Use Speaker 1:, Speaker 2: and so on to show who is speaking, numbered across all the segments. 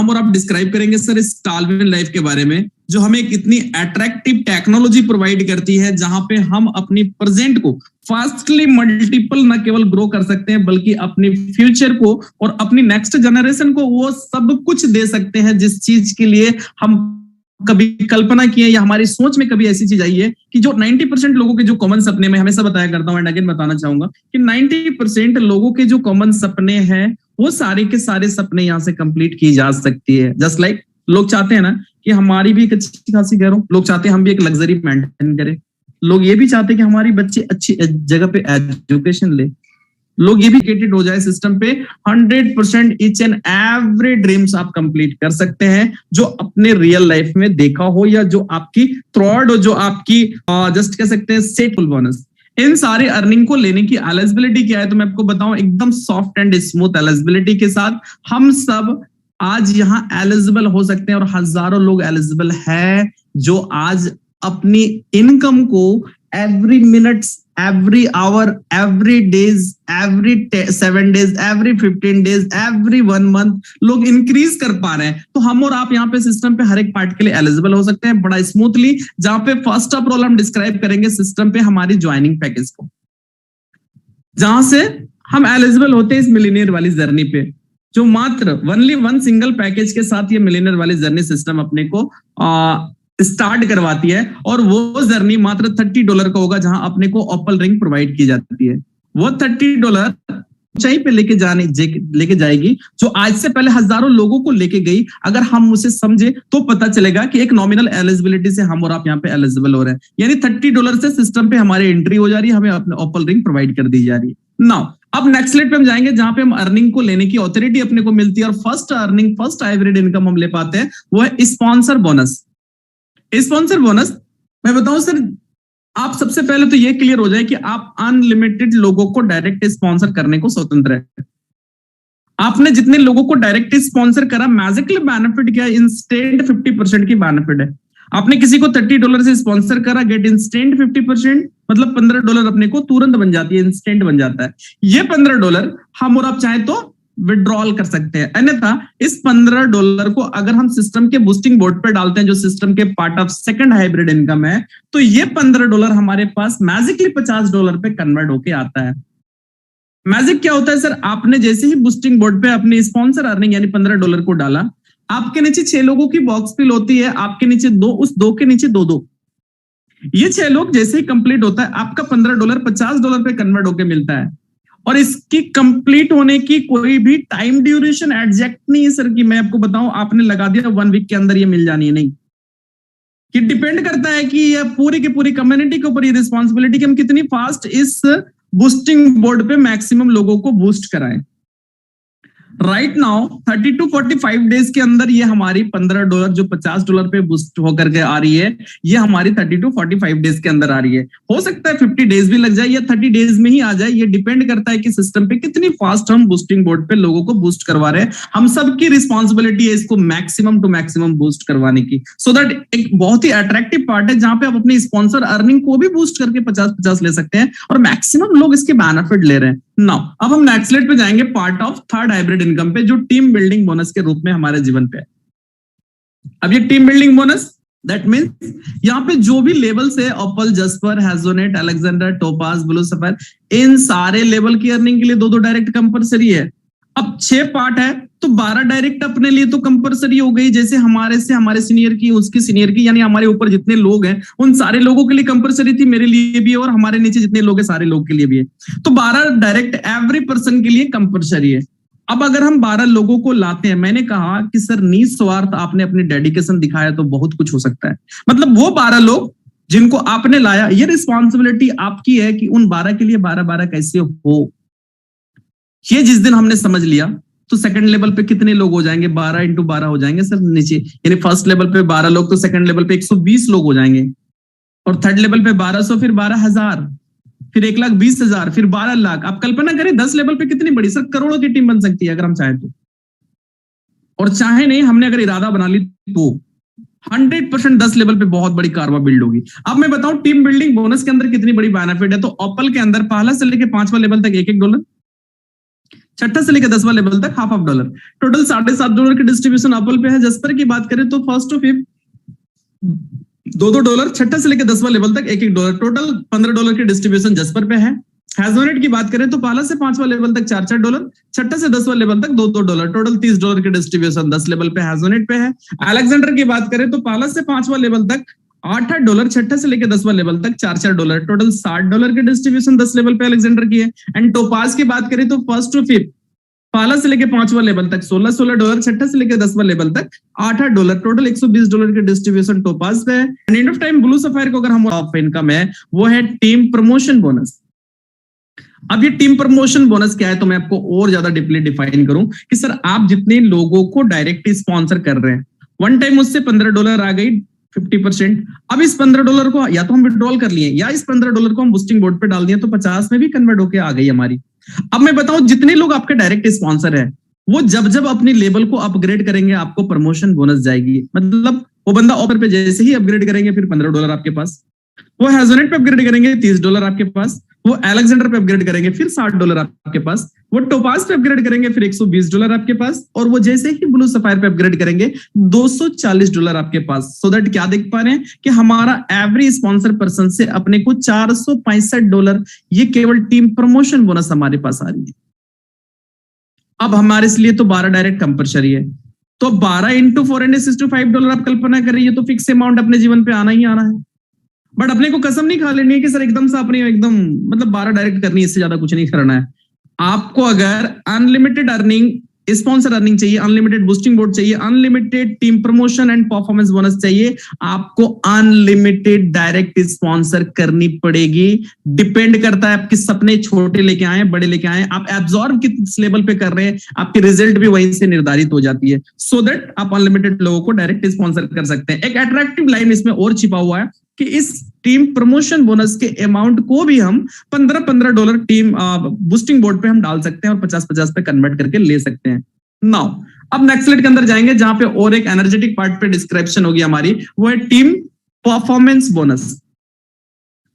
Speaker 1: हम और आप डिस्क्राइब करेंगे सर इस टालविन लाइफ के बारे में, जो हमें इतनी अट्रैक्टिव टेक्नोलॉजी प्रोवाइड करती है, जहां पे हम अपनी प्रेजेंट को फास्टली मल्टीपल न केवल ग्रो कर सकते हैं, बल्कि अपने फ्यूचर को और अपनी नेक्स्ट जनरेशन को वो सब कुछ दे सकते हैं जिस चीज के लिए हम कभी कल्पना किए या हमारी सोच में कभी ऐसी चीज आई है कि जो 90% लोगों के जो कॉमन सपने में, हमेशा बताया करता हूं एंड अगेन बताना चाहूंगा कि 90% लोगों के जो कॉमन सपने हैं वो सारे के सारे सपने यहाँ से कंप्लीट की जा सकती है। जस्ट लाइक लोग चाहते हैं ना कि हमारी भी एक अच्छी खासी घर हो, लोग चाहते हैं हम भी एक लग्जरी मेंटेन करें, लोग ये भी चाहते हैं कि हमारी बच्चे अच्छी जगह पे एजुकेशन ले, लोग ये भी एजुकेटेड हो जाए सिस्टम पे। 100% ईच एंड एवरी ड्रीम्स आप कंप्लीट कर सकते हैं जो अपने रियल लाइफ में देखा हो या जो आपकी थ्रॉड हो, जो आपकी जस्ट कह सकते हैं सेटफुल बोनस। इन सारे अर्निंग को लेने की एलिजिबिलिटी क्या है तो मैं आपको बताऊं, एकदम सॉफ्ट एंड स्मूथ एलिजिबिलिटी के साथ हम सब आज यहाँ एलिजिबल हो सकते हैं और हजारों लोग एलिजिबल है जो आज अपनी इनकम को every minute, every hour, every days, every 7 days, every 15 days, every 1 month लोग इंक्रीज कर पा रहे हैं। तो हम और आप यहाँ पे सिस्टम पे हर एक पार्ट के लिए एलिजिबल हो सकते हैं बड़ा स्मूथली, जहां पे फर्स्ट ऑफ ऑल हम डिस्क्राइब करेंगे सिस्टम पे हमारी ज्वाइनिंग पैकेज को, जहां से हम एलिजिबल होते हैं इस मिलियनियर वाली जर्नी पे, जो मात्र ओनली वन सिंगल पैकेज के साथ ये मिलियनियर वाली जर्नी सिस्टम अपने को स्टार्ट करवाती है। और वो जर्नी मात्र $30 का होगा, जहां अपने को ओपल रिंग प्रोवाइड की जाती है। वो $30 ऊंचाई पे लेके जाएगी जो आज से पहले हजारों लोगों को लेके गई। अगर हम उसे समझे तो पता चलेगा कि एक नॉमिनल एलिजिबिलिटी से हम और आप यहाँ पे एलिजिबल हो रहे हैं, यानी $30 से सिस्टम पे हमारी एंट्री हो जा रही है, हमें अपने ओपल रिंग प्रोवाइड कर दी जा रही है। नाउ अब नेक्स्ट स्लाइड पे हम जाएंगे जहां पे हम अर्निंग को लेने की ऑथोरिटी अपने को मिलती है और first earning, first hybrid income हम ले पाते हैं, वो है स्पॉन्सर बोनस। स्पॉन्सर बोनस मैं बताऊं सर, आप सबसे पहले तो ये क्लियर हो जाए कि आप अनलिमिटेड लोगों को डायरेक्ट स्पॉन्सर करने को स्वतंत्र है। आपने जितने लोगों को डायरेक्ट स्पॉन्सर करा, मैजिकली बेनिफिट क्या है, इंस्टेंट 50% की बेनिफिट है। आपने किसी को $30 से स्पॉन्सर करा, गेट इंस्टेंट 50%, मतलब $15 अपने को तुरंत बन जाती है, इंस्टेंट बन जाता है। ये $15 हम और आप चाहे तो विड्रॉल कर सकते हैं। अन्यथा इस $15 को अगर हम सिस्टम के बूस्टिंग बोर्ड पर डालते हैं, जो सिस्टम के part of second hybrid income है, तो ये $15 हमारे पास मैजिकली $50 पे कन्वर्ट होके आता है। मैजिक क्या होता है सर, आपने जैसे ही बूस्टिंग बोर्ड पे अपनी स्पॉन्सर अर्निंग यानी $15 को डाला, आपके नीचे 6 लोगों की बॉक्स फिल होती है, आपके नीचे 2, उस 2 के नीचे 2-2, ये 6 लोग जैसे ही कंप्लीट होता है, आपका $15 $50 पे कन्वर्ट होके मिलता है। और इसकी कंप्लीट होने की कोई भी टाइम ड्यूरेशन एग्जैक्ट नहीं है सर, कि मैं आपको बताऊं आपने लगा दिया 1 वीक के अंदर ये मिल जानी है, नहीं। कि डिपेंड करता है कि ये पूरी की पूरी कम्युनिटी के ऊपर ये रिस्पॉन्सिबिलिटी कि हम कितनी फास्ट इस बूस्टिंग बोर्ड पे मैक्सिमम लोगों को बूस्ट कराएं। राइट नाउ 30 to 45 डेज के अंदर ये हमारी $15 जो $50 पे बूस्ट होकर के आ रही है, ये हमारी 30 to 45 डेज के अंदर आ रही है। हो सकता है 50 डेज भी लग जाए या 30 डेज में ही आ जाए, ये डिपेंड करता है कि सिस्टम पे कितनी फास्ट हम बूस्टिंग बोर्ड पे लोगों को बूस्ट करवा रहे हैं। हम सबकी रिस्पॉन्सिबिलिटी है इसको मैक्सिमम टू मैक्सिमम बूस्ट करवाने की, सो दैट एक बहुत ही अट्रैक्टिव पार्ट है जहां पे आप अपनी स्पॉन्सर अर्निंग को भी बूस्ट करके 50-50 ले सकते हैं और मैक्सिमम लोग इसके बेनिफिट ले रहे हैं। नाउ अब हम नेक्स्ट स्लाइड पे जाएंगे, part of third hybrid income पे, जो टीम बिल्डिंग बोनस के रूप में हमारे जीवन पे है। अब ये team building bonus that means यहाँ पे जो भी लेवल्स है, opal, jasper, hessonite, Alexander, topaz, blue sapphire, इन सारे लेवल की अर्निंग के लिए 2-2 डायरेक्ट कंपलसरी है। अब 6 पार्ट है तो 12 डायरेक्ट अपने लिए तो कंपलसरी हो गई, जैसे हमारे से हमारे सीनियर की, उसकी सीनियर की, यानी हमारे ऊपर जितने लोग हैं उन सारे लोगों के लिए कंपलसरी थी, मेरे लिए भी है और हमारे नीचे जितने लोग हैं सारे लोग के लिए भी है। तो 12 डायरेक्ट एवरी पर्सन के लिए कंपलसरी है। अब अगर हम 12 लोगों को लाते हैं, मैंने कहा कि सर निस्वार्थ आपने अपनी डेडिकेशन दिखाया तो बहुत कुछ हो सकता है, मतलब वो 12 लोग जिनको आपने लाया, ये रिस्पॉन्सिबिलिटी आपकी है कि उन 12 के लिए 12-12 कैसे हो। ये जिस दिन हमने समझ लिया तो सेकंड लेवल पे कितने लोग हो जाएंगे, 12 into 12 हो जाएंगे सर नीचे, यानी फर्स्ट लेवल पे 12 लोग तो सेकंड लेवल पे 120 लोग हो जाएंगे, और थर्ड लेवल पे 1200, फिर 12,000, फिर 1,20,000, फिर 12 लाख। आप कल्पना करें 10 लेवल पे कितनी बड़ी सर करोड़ों की टीम बन सकती है अगर हम चाहें तो, और चाहे नहीं, हमने अगर इरादा बना ली तो 100% 10 लेवल पे बहुत बड़ी कारवा बिल्ड होगी। अब मैं बताऊं टीम बिल्डिंग बोनस के अंदर कितनी बड़ी बेनिफिट है, तो ओपल के अंदर पहला से लेके 5वां लेवल तक $1-1, छठा से लेकर 10वां लेवल तक $half टोटल $7.5 की डिस्ट्रीब्यूशन एप्पल पे है। जस्पर की बात करें तो फर्स्ट टू फिफ्थ $2, छठा से लेकर 10वां लेवल तक $1, टोटल $15 की डिस्ट्रीब्यूशन जस्पर पे है। हैजोनेट की बात करें तो पहला से 5वां लेवल तक $4, छठा से 10वां लेवल तक $2, टोटल $30 की डिस्ट्रीब्यूशन 10 लेवल पे हैजोनेट पे है। अलेक्जेंडर की बात करें तो पहला से 5वां लेवल तक $8, छठा से लेकर 10वां लेवल तक $4, टोटल $60 की डिस्ट्रीब्यूशन 10 लेवल पे अलेक्जेंडर की है। एंड टोपाज की बात करें तो फर्स्ट टू फिफ्थ पहला से लेकर 5वां लेवल तक $16, छठा से लेकर 10वां लेवल तक $8, टोटल $120 की डिस्ट्रीब्यूशन टोपाज पे है। And and of time blue sapphire को अगर हम ऑफ इनकम है वो है टीम प्रमोशन बोनस। अब ये टीम प्रमोशन बोनस क्या है तो मैं आपको और ज्यादा डीपली डिफाइन करूं कि सर आप जितने लोगों को डायरेक्ट स्पॉन्सर कर रहे हैं, वन टाइम उससे $15 आ गई 50%। अब इस $15 को या तो हम विड्रॉल कर लिए या इस $15 को हम बूस्टिंग बोर्ड पे डाल दिए तो 50 में भी कन्वर्ट होके आ गई हमारी। अब मैं बताऊं जितने लोग आपके डायरेक्ट स्पॉन्सर है वो जब जब अपनी लेवल को अपग्रेड करेंगे आपको प्रमोशन बोनस जाएगी। मतलब वो बंदा ऑफर पे जैसे ही अपग्रेड करेंगे फिर $15 आपके पास, वो हैजोनेट पे अपग्रेड करेंगे $30 आपके पास, वो अलेक्जेंडर पे अपग्रेड करेंगे फिर $60 आपके पास, वो टोपाज पे अपग्रेड करेंगे फिर $120 आपके पास, और वो जैसे ही ब्लू सफायर पे अपग्रेड करेंगे $240 आपके पास। सो दैट क्या देख पा रहे हैं कि हमारा एवरी स्पॉन्सर पर्सन से अपने को $465 ये केवल टीम प्रमोशन बोनस हमारे पास आ रही है। अब हमारे लिए तो 12 डायरेक्ट कंपल्सरी है, तो 12 into 4 and $65 आप कल्पना करिए तो फिक्स अमाउंट अपने जीवन पे आना ही आना है। बट अपने को कसम नहीं खा लेनी है कि सर एकदम से अपनी एकदम मतलब 12 डायरेक्ट करनी है, इससे ज्यादा कुछ नहीं करना है। आपको अगर अनलिमिटेड अर्निंग स्पॉन्सर अर्निंग चाहिए, अनलिमिटेड बूस्टिंग बोर्ड चाहिए, unlimited team promotion and performance bonus चाहिए, आपको अनलिमिटेड डायरेक्ट स्पॉन्सर करनी पड़ेगी। डिपेंड करता है आपके सपने छोटे लेके आए बड़े लेके आए, आप एब्जॉर्ब किस लेवल पे कर रहे हैं, आपकी रिजल्ट भी वहीं से निर्धारित हो जाती है। सो दैट आप अनलिमिटेड लोगों को डायरेक्ट स्पॉन्सर कर सकते हैं। एक अट्रैक्टिव लाइन इसमें और छिपा हुआ है कि इस टीम प्रमोशन बोनस के अमाउंट को भी हम $15 टीम बूस्टिंग बोर्ड पे हम डाल सकते हैं और 50-50 पे कन्वर्ट करके ले सकते हैं। नाउ अब नेक्स्ट स्लाइड के अंदर जाएंगे जहां पे और एक एनर्जेटिक पार्ट पे डिस्क्रिप्शन होगी हमारी, वो है टीम परफॉर्मेंस बोनस।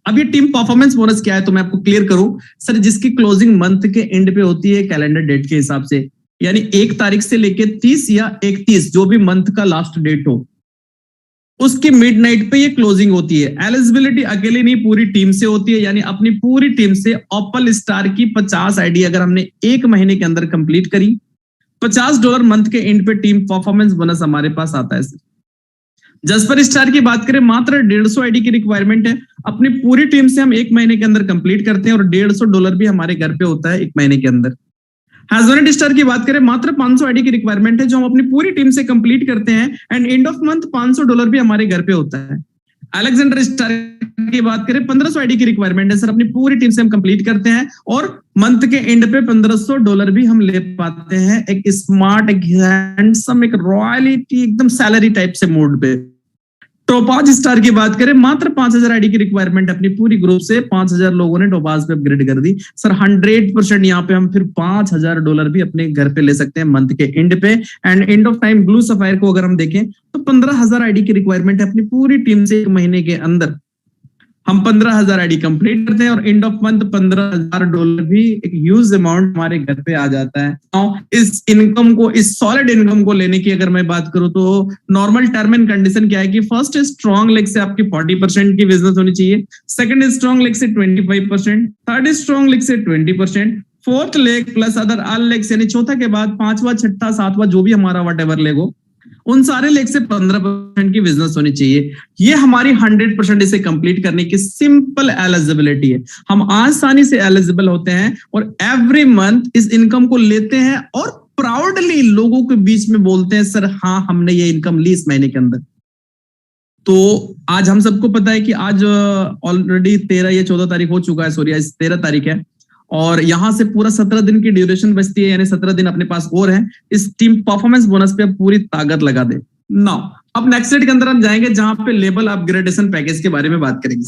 Speaker 1: अब ये टीम परफॉर्मेंस बोनस क्या है तो मैं आपको क्लियर करूं सर, जिसकी क्लोजिंग मंथ के एंड पे होती है कैलेंडर डेट के हिसाब से, यानी 1 तारीख से लेके 30 या 31 जो भी मंथ का लास्ट डेट हो उसकी मिडनाइट पे ये क्लोजिंग होती है। एलिजिबिलिटी अकेले नहीं पूरी टीम से होती है, यानी अपनी पूरी टीम से ऑपल स्टार की 50 आईडी अगर हमने 1 महीने के अंदर कंप्लीट करी, $50 मंथ के एंड पे टीम परफॉर्मेंस बोनस हमारे पास आता है। जस्पर स्टार की बात करें मात्र 150 आईडी की रिक्वायरमेंट है, अपनी पूरी टीम से हम 1 महीने के अंदर कंप्लीट करते हैं और $150 भी हमारे घर पे होता है 1 महीने के अंदर। हैजोनेट स्टार की बात करें मात्र 500 आईडी की रिक्वायरमेंट है जो हम अपनी पूरी टीम से कंप्लीट करते हैं एंड एंड ऑफ मंथ $500 भी हमारे घर पे होता है। अलेक्जेंडर स्टार की बात करें 1500 आईडी की रिक्वायरमेंट है सर, अपनी पूरी टीम से हम कंप्लीट करते हैं और मंथ के एंड पे $1500 भी हम ले पाते हैं। एक स्मार्ट, एक हैंडसम, एक रॉयलिटी एकदम सैलरी टाइप से मोड पे। टोपाज स्टार की बात करें मात्र 5000 आईडी की रिक्वायरमेंट, अपनी पूरी ग्रुप से 5000 लोगों ने टोपाज पे अपग्रेड कर दी सर। 100% यहाँ पे हम फिर $5000 भी अपने घर पे ले सकते हैं मंथ के एंड पे। And and of time blue sapphire को अगर हम देखें तो 15000 आईडी की रिक्वायरमेंट है, अपनी पूरी टीम से 1 महीने के अंदर हम 15000 आईडी कंप्लीट करते हैं और एंड ऑफ मंथ $15000 भी एक ह्यूज अमाउंट हमारे घर पे आ जाता है। इस इनकम को, इस सॉलिड इनकम को लेने की अगर मैं बात करूं तो नॉर्मल टर्म एंड कंडीशन क्या है कि फर्स्ट स्ट्रॉन्ग लेग से आपकी 40% की बिजनेस होनी चाहिए, सेकंड स्ट्रॉन्ग लेग से 25%, थर्ड स्ट्रॉन्ग लेग से 20%, fourth leg plus other all legs यानी चौथा के बाद 5वां, 6ठा, 7वां जो भी हमारा व्हाटएवर लेग हो उन सारे लेग से 15% की बिजनेस होनी चाहिए। ये हमारी 100% इसे कंप्लीट करने की सिंपल एलिजिबिलिटी है। हम आसानी से एलिजिबल होते हैं और एवरी मंथ इस इनकम को लेते हैं और प्राउडली लोगों के बीच में बोलते हैं सर हाँ हमने ये इनकम ली इस महीने के अंदर। तो आज हम सबको पता है कि आज ऑलरेडी 13 या 14 तारीख हो चुका है, सॉरी आज 13 तारीख है और यहां से पूरा 17 दिन की ड्यूरेशन बचती है, यानी 17 दिन अपने पास और है। इस टीम परफॉर्मेंस बोनस पे पूरी ताकत लगा दे। नाउ अब नेक्स्ट स्लाइड के अंदर हम जाएंगे जहां पे लेवल अपग्रेडेशन पैकेज के बारे में बात करेंगे।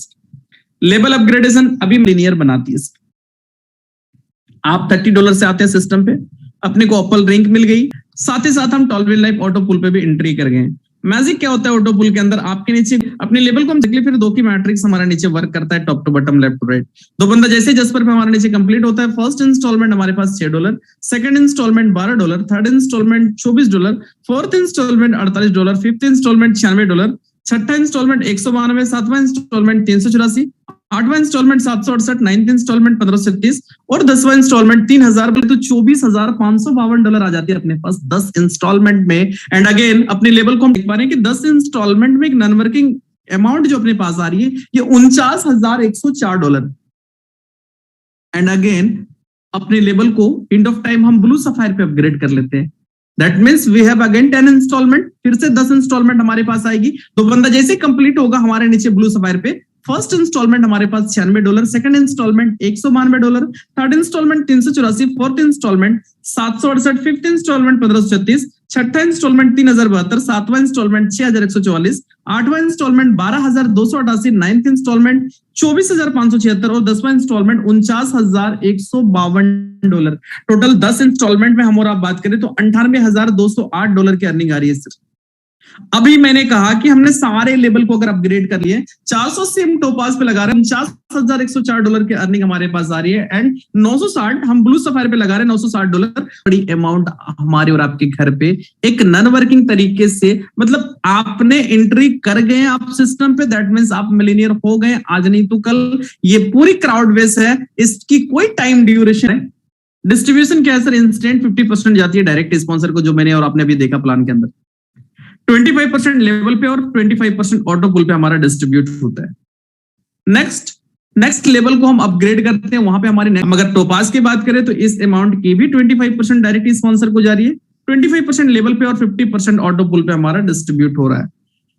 Speaker 1: लेवल अपग्रेडेशन अभी लिनियर बनाती है। आप $30 से आते हैं सिस्टम पे, अपने को एप्पल रैंक मिल गई, साथ ही साथ हम टॉलविन लाइफ ऑटो पुल पे भी एंट्री कर गए। मैजिक क्या होता है ऑटो पुल के अंदर, आपके नीचे अपने लेवल को हम देख ले, फिर 2 की मैट्रिक्स हमारे नीचे वर्क करता है top to bottom, left to right. 2 बंदा जैसे जसपर पे हमारे नीचे कंप्लीट होता है, फर्स्ट इंस्टॉलमेंट हमारे पास $6, second instalment $12, third instalment $24, fourth instalment $48, fifth instalment $96, छठा इंस्टॉलमेंट 192, सातवां इंस्टॉलमेंट 384, आठवां इंस्टॉलमेंट 768, नाइन्थ इंस्टॉलमेंट 1530 और 10वां इंस्टॉलमेंट 3000, तो $24,552 आ जाती है अपने पास 10 इंस्टॉलमेंट में। एंड अगेन अपने लेवल को हम देख पा रहे हैं कि 10 इंस्टॉलमेंट में एक नॉन वर्किंग अमाउंट जो अपने पास आ रही है ये $49,104। एंड अगेन अपने लेवल को एंड ऑफ टाइम हम ब्लू सफायर पे अपग्रेड कर लेते हैं। That means we have again 10 instalment, फिर से 10 इंस्टॉलमेंट हमारे पास आएगी। तो बंदा जैसे कंप्लीट होगा हमारे नीचे ब्लू सफायर पे, फर्स्ट इंस्टॉलमेंट हमारे पास $96, second instalment $192, third instalment 384, fourth instalment 768, fifth instalment 1536, छठा इंस्टॉलमेंट 3072, सातवां इंस्टॉलमेंट 6144, आठवां इंस्टॉलमेंट 12288, नाइन्थ इंस्टॉलमेंट 24576 और 10वां इंस्टॉलमेंट $49,152। टोटल 10 इंस्टॉलमेंट में हम और आप बात करें तो $98,208 की अर्निंग आ रही है सिर्फ। अभी मैंने कहा कि हमने सारे लेवल को अगर अपग्रेड कर लिए, 480 हम टोपाज पे लगा रहे हैं, $49,104 की अर्निंग हमारे पास आ रही है। एंड 960 हम ब्लू सफायर पे लगा रहे हैं, $960 बड़ी अमाउंट हमारे और आपके घर पे एक नॉन वर्किंग तरीके से, मतलब आपने एंट्री कर गए आप सिस्टम पे, दैट मींस आप मिलीनियर हो गए आज नहीं तो कल। ये पूरी क्राउड बेस है, इसकी कोई टाइम ड्यूरेशन है। डिस्ट्रीब्यूशन क्या है सर? इंस्टेंट 50% जाती है डायरेक्ट स्पॉन्सर को, जो मैंने और आपने अभी देखा प्लान के अंदर। 25% लेवल पे और 25% ऑटो पुल पे हमारा डिस्ट्रीब्यूट होता है। नेक्स्ट लेवल को हम अपग्रेड करते हैं, वहां पे हमारे अगर टोपाज की बात करें तो इस अमाउंट की भी 25% डायरेक्ट स्पॉन्सर को जा रही है, 25% लेवल पे और 50% ऑटो पुल पे हमारा डिस्ट्रीब्यूट हो रहा है।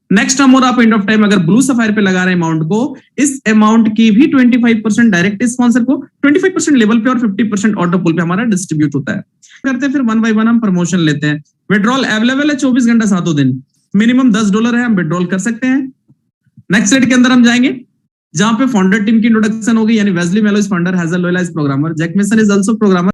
Speaker 1: नेक्स्ट हम और आप एंड ऑफ टाइम अगर ब्लू सफायर पे लगा रहे हैं अमाउंट को, इस अमाउंट की भी 25% डायरेक्ट स्पॉन्सर को, 25% लेवल पे और 50% ऑटो पुल पे हमारा डिस्ट्रीब्यूट होता है। करते हैं फिर 1 बाय 1 हम प्रमोशन लेते हैं। विड्रॉल अवेलेबल है 24 घंटा 7 दिन, मिनिमम $10 है, हम विड्रॉल कर सकते हैं। नेक्स्ट रेट के अंदर हम जाएंगे जहां पे फाउंडर टीम की इंट्रोडक्शन होगी, यानी Wesley Mello is founder, Hazel Loyola is programmer, Jack Mason is also programmer.